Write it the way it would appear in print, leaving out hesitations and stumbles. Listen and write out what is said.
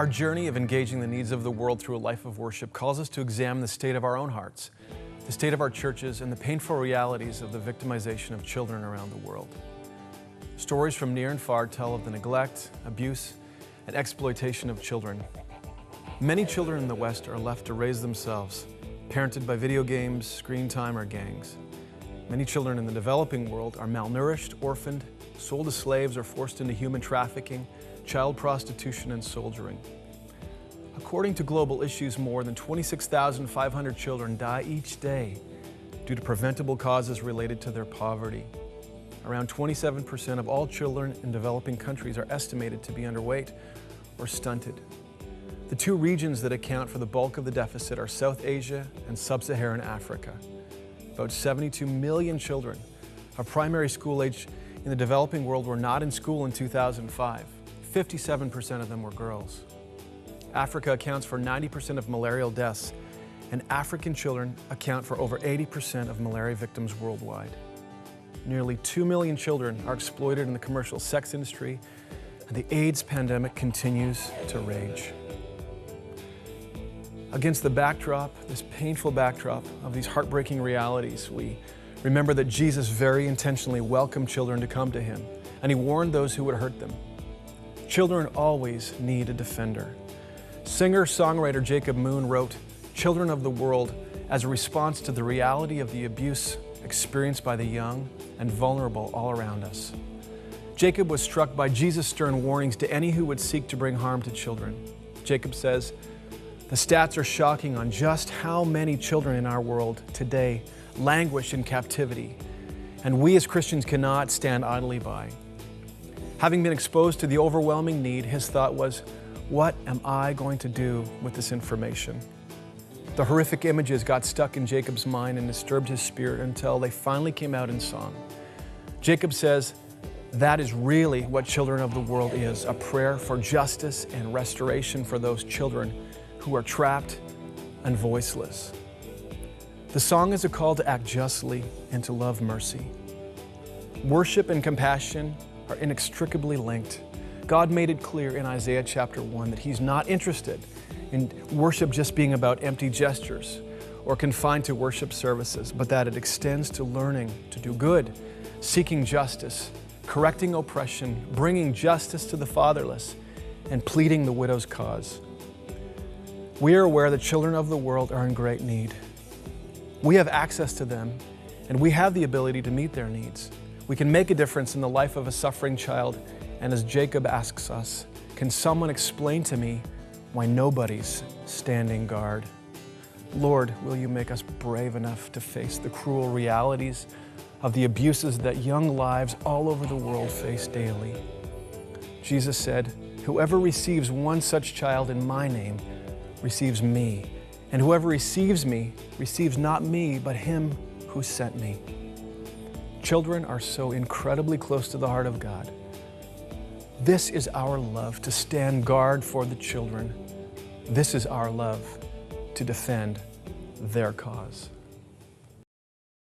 Our journey of engaging the needs of the world through a life of worship calls us to examine the state of our own hearts, the state of our churches, and the painful realities of the victimization of children around the world. Stories from near and far tell of the neglect, abuse, and exploitation of children. Many children in the West are left to raise themselves, parented by video games, screen time, or gangs. Many children in the developing world are malnourished, orphaned, sold as slaves, or forced into human trafficking, child prostitution, and soldiering. According to Global Issues, more than 26,500 children die each day due to preventable causes related to their poverty. Around 27% of all children in developing countries are estimated to be underweight or stunted. The two regions that account for the bulk of the deficit are South Asia and Sub-Saharan Africa. About 72 million children of primary school age in the developing world were not in school in 2005. 57% of them were girls. Africa accounts for 90% of malarial deaths, and African children account for over 80% of malaria victims worldwide. Nearly 2 million children are exploited in the commercial sex industry, and the AIDS pandemic continues to rage. Against the backdrop, this painful backdrop of these heartbreaking realities, we remember that Jesus very intentionally welcomed children to come to Him, and He warned those who would hurt them. Children always need a defender. Singer-songwriter Jacob Moon wrote, "Children of the world," as a response to the reality of the abuse experienced by the young and vulnerable all around us. Jacob was struck by Jesus' stern warnings to any who would seek to bring harm to children. Jacob says, "The stats are shocking on just how many children in our world today languish in captivity, and we as Christians cannot stand idly by." Having been exposed to the overwhelming need, his thought was, "What am I going to do with this information?" The horrific images got stuck in Jacob's mind and disturbed his spirit until they finally came out in song. Jacob says, "That is really what Children of the World is, a prayer for justice and restoration for those children who are trapped and voiceless." The song is a call to act justly and to love mercy. Worship and compassion are inextricably linked. God made it clear in Isaiah chapter 1 that He's not interested in worship just being about empty gestures or confined to worship services, but that it extends to learning to do good, seeking justice, correcting oppression, bringing justice to the fatherless, and pleading the widow's cause. We are aware that children of the world are in great need. We have access to them, and we have the ability to meet their needs. We can make a difference in the life of a suffering child, and as Jacob asks us, can someone explain to me why nobody's standing guard? Lord, will You make us brave enough to face the cruel realities of the abuses that young lives all over the world face daily? Jesus said, "Whoever receives one such child in My name receives Me, and whoever receives Me receives not Me, but Him who sent Me." Children are so incredibly close to the heart of God. This is our love, to stand guard for the children. This is our love, to defend their cause.